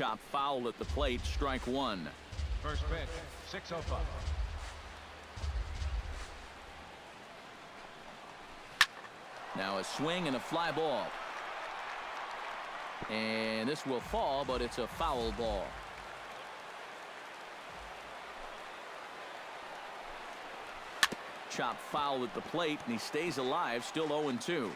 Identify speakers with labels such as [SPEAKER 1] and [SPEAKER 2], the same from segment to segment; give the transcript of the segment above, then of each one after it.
[SPEAKER 1] chop foul at the plate. Strike one.
[SPEAKER 2] First pitch, 6-0.
[SPEAKER 1] Now a swing and a fly ball. And this will fall, but it's a foul ball. Chop foul at the plate, and he stays alive, still 0-2.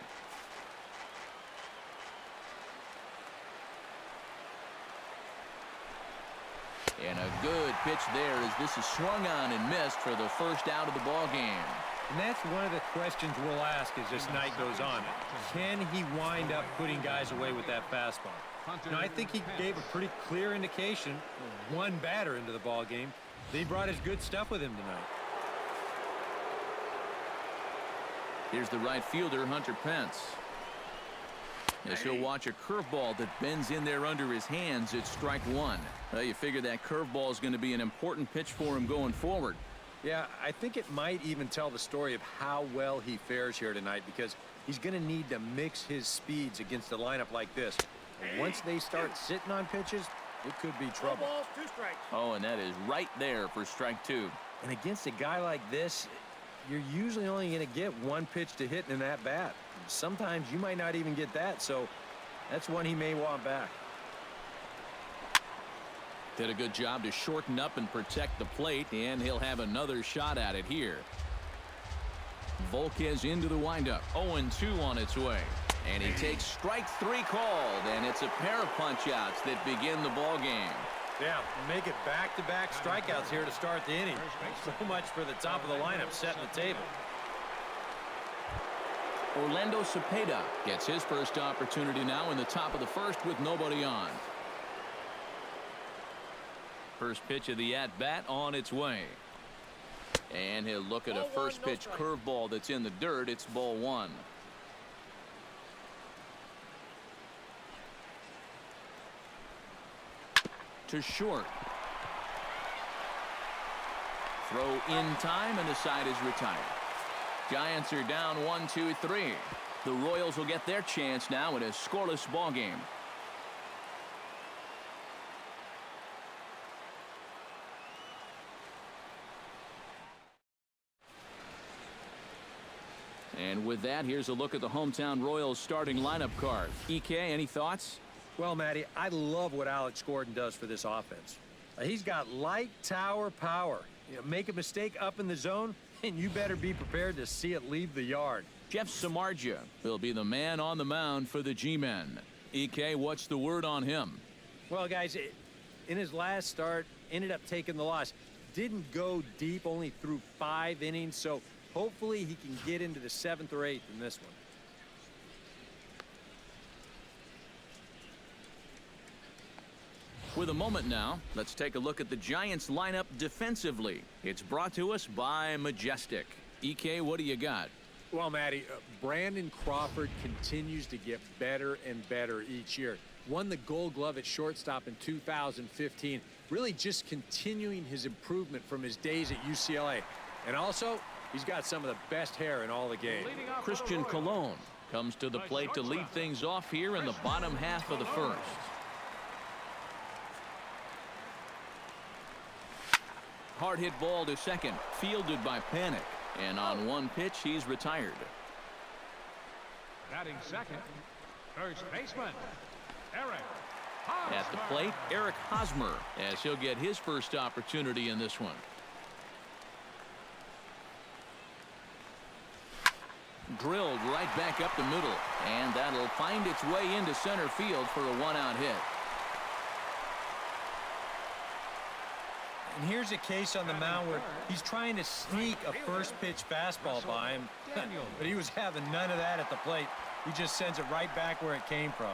[SPEAKER 1] And a good pitch there as this is swung on and missed for the first out of the ball game.
[SPEAKER 3] And that's one of the questions we'll ask as this night goes on. Can he wind up putting guys away with that fastball? Now, I think he gave a pretty clear indication, one batter into the ball game, that he brought his good stuff with him tonight.
[SPEAKER 1] Here's the right fielder, Hunter Pence. As he'll watch a curveball that bends in there under his hands. It's strike one. Well, you figure that curveball is going to be an important pitch for him going forward.
[SPEAKER 3] Yeah, I think it might even tell the story of how well he fares here tonight, because he's going to need to mix his speeds against a lineup like this. And once they start sitting on pitches, it could be trouble.
[SPEAKER 1] Oh, and that is right there for strike two.
[SPEAKER 3] And against a guy like this, you're usually only going to get one pitch to hit in that bat. Sometimes you might not even get that, so that's one he may want back.
[SPEAKER 1] Did a good job to shorten up and protect the plate, and he'll have another shot at it here. Volquez into the windup. 0-2 on its way. And he takes strike three called, and it's a pair of punch-outs that begin the ball game.
[SPEAKER 3] Yeah, make it back-to-back strikeouts here to start the inning. So much for the top of the lineup setting the table.
[SPEAKER 1] Orlando Cepeda gets his first opportunity now in the top of the first with nobody on. First pitch of the at-bat on its way. And he'll look at a first pitch curveball that's in the dirt. It's ball one. To short. Throw in time, and the side is retired. Giants are down 1-2-3. The Royals will get their chance now in a scoreless ball game. And with that, here's a look at the hometown Royals starting lineup card. EK, any thoughts?
[SPEAKER 3] Well, Matty, I love what Alex Gordon does for this offense. He's got light tower power. Make a mistake up in the zone, and you better be prepared to see it leave the yard.
[SPEAKER 1] Jeff Samardzija will be the man on the mound for the G-men. EK, what's the word on him?
[SPEAKER 3] Well, guys, in his last start, ended up taking the loss. Didn't go deep, only threw 5 innings, so hopefully he can get into the 7th or 8th in this one.
[SPEAKER 1] With a moment now, let's take a look at the Giants lineup defensively. It's brought to us by Majestic. EK, what do you got?
[SPEAKER 3] Well, Matty, Brandon Crawford continues to get better and better each year. Won the Gold Glove at shortstop in 2015. Really just continuing his improvement from his days at UCLA. And also, he's got some of the best hair in all the game.
[SPEAKER 1] Christian Colon comes to the plate to lead things off here in the bottom half of the first. Hard hit ball to second, fielded by Panic, and on one pitch he's retired.
[SPEAKER 2] Batting second, first baseman Eric Hosmer.
[SPEAKER 1] At the plate, Eric Hosmer, as he'll get his first opportunity in this one. Drilled right back up the middle, and that'll find its way into center field for a one-out hit.
[SPEAKER 3] And here's a case on the mound where he's trying to sneak a first pitch fastball by him, but he was having none of that at the plate. He just sends it right back where it came from.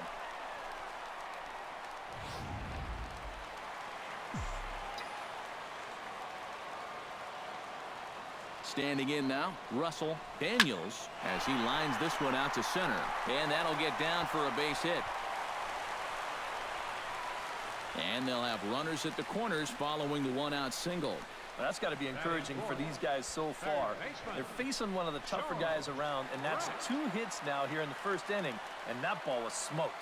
[SPEAKER 1] Standing in now, Russell Daniels, as he lines this one out to center, and that'll get down for a base hit. And they'll have runners at the corners following the one-out single.
[SPEAKER 4] Well, that's got to be encouraging for these guys so far. They're facing one of the tougher guys around, and that's 2 hits now here in the first inning, and that ball was smoked.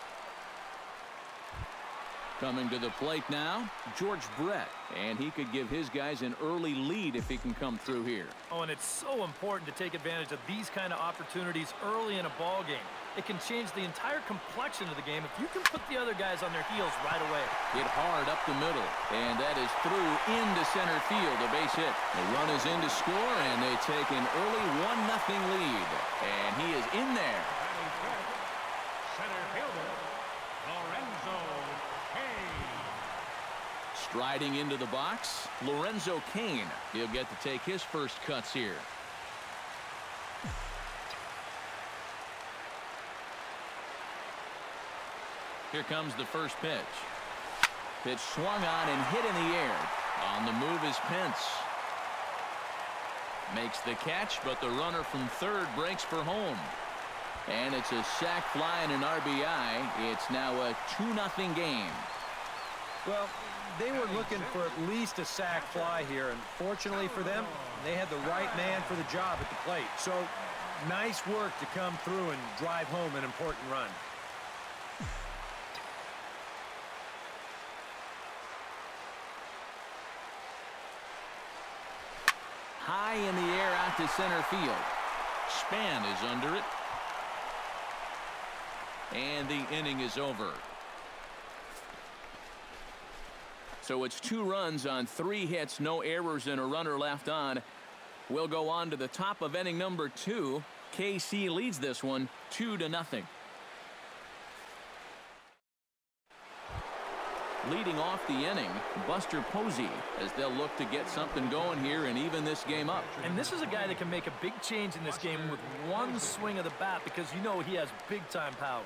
[SPEAKER 1] Coming to the plate now, George Brett. And he could give his guys an early lead if he can come through here.
[SPEAKER 4] Oh, and it's so important to take advantage of these kind of opportunities early in a ball game. It can change the entire complexion of the game if you can put the other guys on their heels right away.
[SPEAKER 1] Hit hard up the middle, and that is through into center field. A base hit. The run is in to score, and they take an early 1-0 lead. And he is in there.
[SPEAKER 2] Center fielder, Lorenzo Kane.
[SPEAKER 1] Striding into the box, Lorenzo Kane. He'll get to take his first cuts here. Here comes the first pitch. Pitch swung on and hit in the air. On the move is Pence. Makes the catch, but the runner from third breaks for home. And it's a sac fly and an RBI. It's now a 2-0 game.
[SPEAKER 5] Well, they were looking for at least a sac fly here, and fortunately for them, they had the right man for the job at the plate. So, nice work to come through and drive home an important run.
[SPEAKER 1] High in the air out to center field. Span is under it. And the inning is over. So it's 2 runs on 3 hits, no errors, and a runner left on. We'll go on to the top of inning number 2. KC leads this one 2-0. Leading off the inning, Buster Posey, as they'll look to get something going here and even this game up.
[SPEAKER 4] And this is a guy that can make a big change in this game with one swing of the bat, because you know he has big-time power.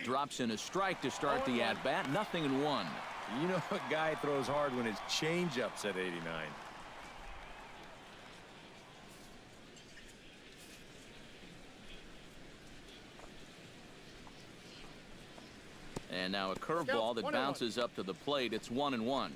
[SPEAKER 1] Drops in a strike to start the at-bat. 0-1.
[SPEAKER 5] You know a guy throws hard when his changeup's at 89.
[SPEAKER 1] And now a curveball that bounces up to the plate. It's 1-1.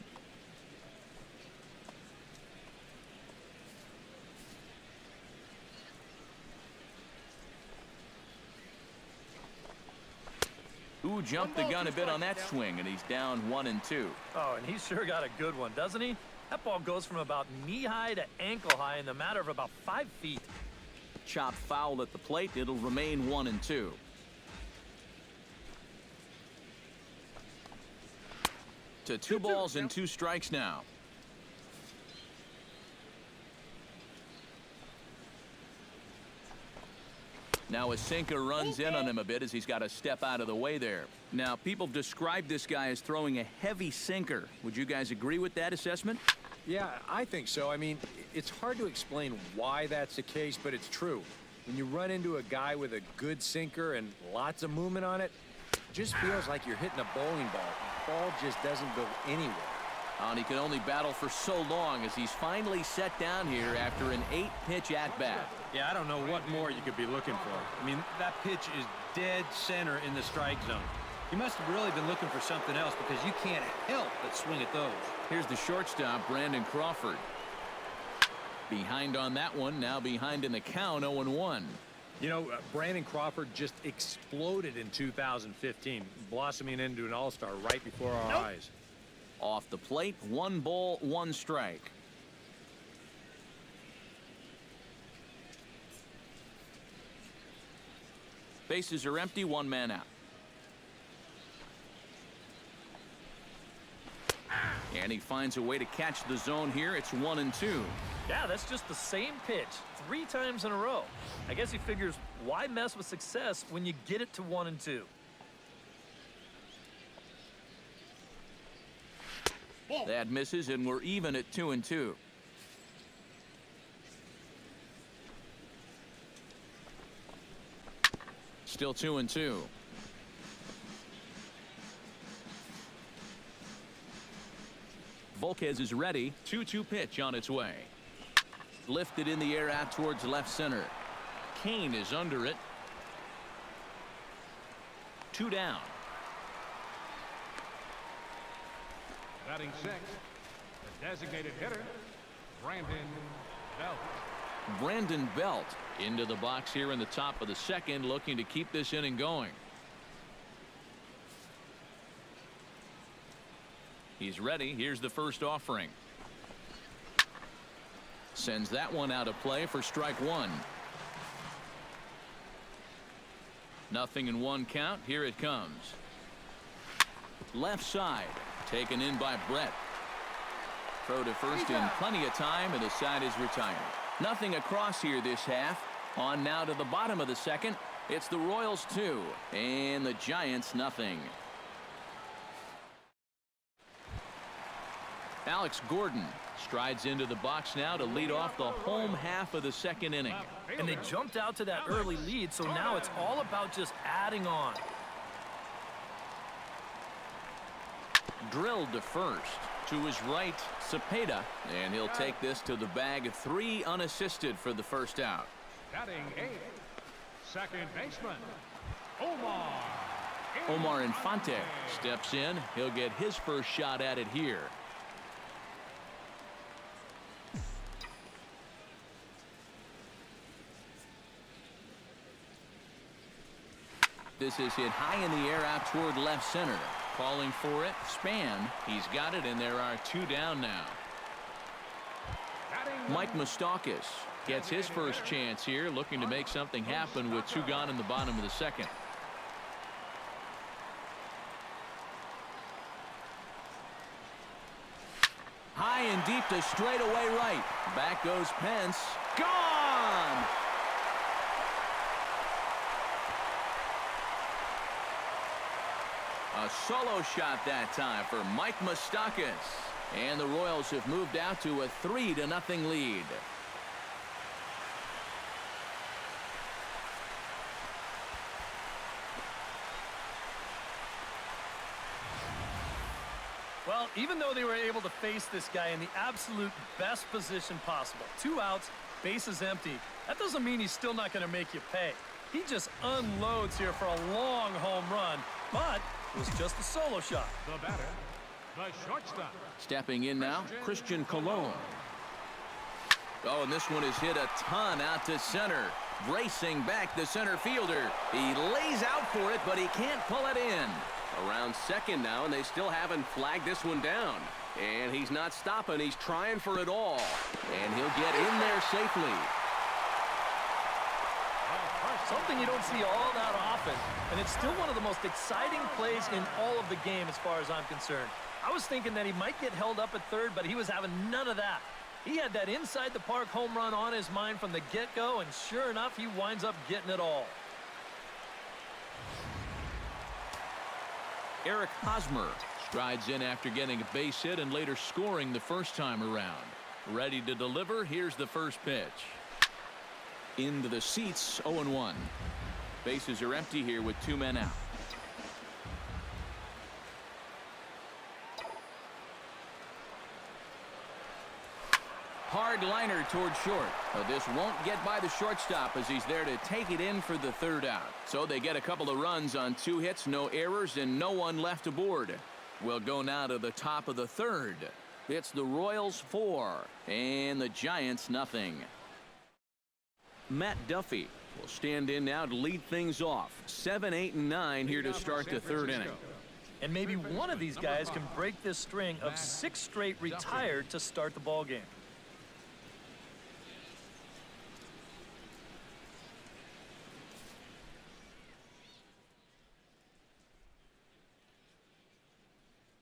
[SPEAKER 1] Ooh, jumped the gun a bit on that swing, and he's down 1-2.
[SPEAKER 4] Oh, and he's sure got a good one, doesn't he? That ball goes from about knee-high to ankle-high in the matter of about 5 feet.
[SPEAKER 1] Chopped foul at the plate. It'll remain 1-2. To 2 balls and 2 strikes now. Now a sinker runs in on him a bit as he's got to step out of the way there. Now, people have described this guy as throwing a heavy sinker. Would you guys agree with that assessment?
[SPEAKER 3] Yeah, I think so. I mean, it's hard to explain why that's the case, but it's true. When you run into a guy with a good sinker and lots of movement on it, it just feels like you're hitting a bowling ball. The ball just doesn't go anywhere.
[SPEAKER 1] And he can only battle for so long as he's finally set down here after an 8-pitch at-bat.
[SPEAKER 5] Yeah, I don't know what more you could be looking for. I mean, that pitch is dead center in the strike zone. You must have really been looking for something else, because you can't help but swing at those.
[SPEAKER 1] Here's the shortstop, Brandon Crawford. Behind on that one, now behind in the count, 0-1.
[SPEAKER 3] You know, Brandon Crawford just exploded in 2015, blossoming into an all-star right before our eyes.
[SPEAKER 1] Off the plate, 1 ball, 1 strike. Bases are empty, 1 man out. And he finds a way to catch the zone here. It's 1-2.
[SPEAKER 4] Yeah, that's just the same pitch 3 times in a row. I guess he figures, why mess with success when you get it to 1-2?
[SPEAKER 1] That misses, and we're even at 2-2. Still 2-2. Volquez is ready. 2-2 pitch on its way. Lifted in the air out towards left center. Kane is under it. 2 down.
[SPEAKER 2] Batting sixth, the designated hitter, Brandon Belt.
[SPEAKER 1] Brandon Belt into the box here in the top of the second, looking to keep this inning going. He's ready. Here's the first offering. Sends that one out of play for strike one. 0-1 count. Here it comes. Left side. Taken in by Brett. Throw to first in plenty of time, and the side is retired. Nothing across here this half. On now to the bottom of the second. It's the Royals 2 and the Giants nothing. Alex Gordon strides into the box now to lead off the home half of the second inning.
[SPEAKER 4] And they jumped out to that early lead, so now it's all about just adding on.
[SPEAKER 1] Drilled to first. To his right, Cepeda, and he'll take this to the bag. 3 unassisted for the first out.
[SPEAKER 2] Batting eighth, second baseman,
[SPEAKER 1] Omar Infante steps in. He'll get his first shot at it here. This is hit high in the air out toward left center. Calling for it. Span. He's got it, and there are 2 down now. Mike Moustakas gets his first chance here, looking to make something happen with 2 gone in the bottom of the second. High and deep to straightaway right. Back goes Pence. Gone! A solo shot that time for Mike Moustakas. And the Royals have moved out to a 3-0 lead.
[SPEAKER 4] Well, even though they were able to face this guy in the absolute best position possible, 2 outs, bases empty, that doesn't mean he's still not going to make you pay. He just unloads here for a long home run, but it was just a solo shot.
[SPEAKER 2] The batter, the shortstop.
[SPEAKER 1] Stepping in now, Christian Colon. Oh, and this one is hit a ton out to center. Racing back the center fielder. He lays out for it, but he can't pull it in. Around second now, and they still haven't flagged this one down. And he's not stopping. He's trying for it all. And he'll get in there safely.
[SPEAKER 4] Something you don't see all that often, and it's still one of the most exciting plays in all of the game as far as I'm concerned. I was thinking that he might get held up at third, but he was having none of that. He had that inside the park home run on his mind from the get-go, and sure enough, he winds up getting it all.
[SPEAKER 1] Eric Hosmer strides in after getting a base hit and later scoring the first time around. Ready to deliver. Here's the first pitch. Into the seats, 0-1. Bases are empty here with 2 men out. Hard liner toward short. But this won't get by the shortstop as he's there to take it in for the 3rd out. So they get a couple of runs on 2 hits, no errors, and no one left aboard. We'll go now to the top of the 3rd. It's the Royals 4 and the Giants nothing. Matt Duffy will stand in now to lead things off. 7, 8, and 9 here to start the 3rd inning.
[SPEAKER 4] And maybe one of these guys can break this string of 6 straight retired to start the ball game.